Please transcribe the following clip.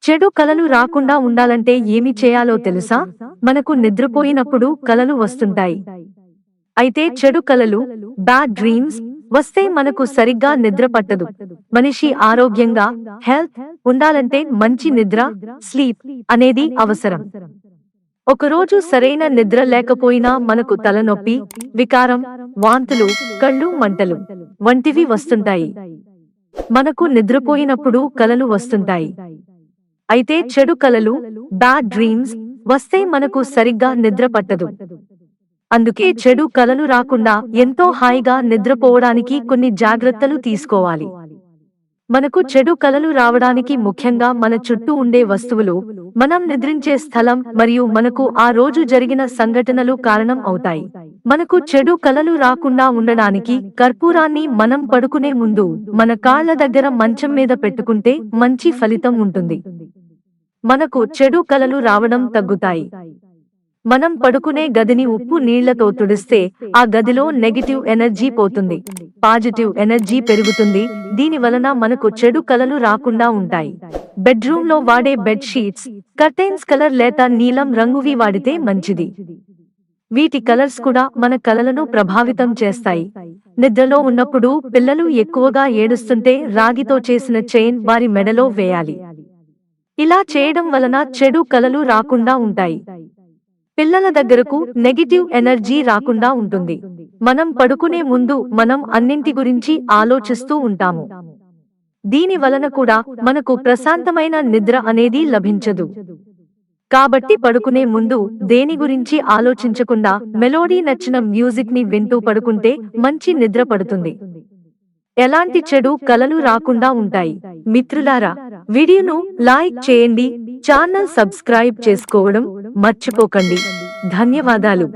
చెడు కలలు రాకుండా ఉండాలంటే ఏమి చేయాలో తెలుసా? మనకు నిద్రపోయినప్పుడు కలలు వస్తుంటాయి. అయితే చెడు కలలు, బ్యాడ్ డ్రీమ్స్ వస్తే మనకు సరిగ్గా నిద్ర పట్టదు. మనిషి ఆరోగ్యంగా, హెల్త్ ఉండాలంటే మంచి నిద్ర, స్లీప్ అనేది అవసరం. ఒకరోజు సరైన నిద్ర లేకపోయినా మనకు తలనొప్పి, వికారం, వాంతులు, కళ్ళు మంటలు వంటివి వస్తుంటాయి. మనకు నిద్రపోయినప్పుడు కలలు వస్తుంటాయి. అయితే చెడు కలలు, బ్యాడ్ డ్రీమ్స్ వస్తే మనకు సరిగ్గా నిద్ర పట్టదు. అందుకే చెడు కలలు రాకుండా ఎంతో హాయిగా నిద్రపోవడానికి కొన్ని జాగ్రత్తలు తీసుకోవాలి. మనకు చెడు కలలు రావడానికి ముఖ్యంగా మన చుట్టూ ఉండే వస్తువులు, మనం నిద్రించే స్థలం మరియు మనకు ఆ రోజు జరిగిన సంఘటనలు కారణం అవుతాయి. మనకు చెడు కలలు రాకుండా ఉండడానికి కర్పూరాన్ని మనం పడుకునే ముందు మన కాళ్ల దగ్గర మంచం మీద పెట్టుకుంటే మంచి ఫలితం ఉంటుంది. మనకు చెడు కలలు రావడం తగ్గుతాయి. మనం పడుకునే గదిని ఉప్పు నీళ్లతో తుడిస్తే ఆ గదిలో నెగటివ్ ఎనర్జీ పోతుంది, పాజిటివ్ ఎనర్జీ పెరుగుతుంది. దీని వలన మనకు చెడు కలలు రాకుండా ఉంటాయి. బెడ్రూమ్ లో వాడే బెడ్ షీట్స్, కర్టెన్స్ కలర్ లేత నీలం రంగువి వాడితే మంచిది. వీటి కలర్స్ కూడా మన కలలను ప్రభావితం చేస్తాయి. నిద్రలో ఉన్నప్పుడు పిల్లలు ఎక్కువగా ఏడుస్తుంటే రాగితో చేసిన చైన్ వారి మెడలో వేయాలి. ఇలా చేయడం వలన చెడు కలలు రాకుండా ఉంటాయి. పిల్లల దగ్గరకు నెగటివ్ ఎనర్జీ రాకుండా ఉంటుంది. మనం పడుకునే ముందు మనం అన్నింటి గురించి ఆలోచిస్తూ ఉంటాము. దీని వలన కూడా మనకు ప్రశాంతమైన నిద్ర అనేది లభించదు. కాబట్టి పడుకునే ముందు దేని గురించి ఆలోచించకుండా మెలోడీ నచ్చిన మ్యూజిక్ ని వింటూ పడుకుంటే మంచి నిద్ర పడుతుంది. ఎలాంటి చెడు కలలు రాకుండా ఉంటాయి. మిత్రులారా, వీడియోను లైక్ చేయండి, ఛానల్ సబ్స్క్రైబ్ చేసుకోవడం మర్చిపోకండి. ధన్యవాదాలు.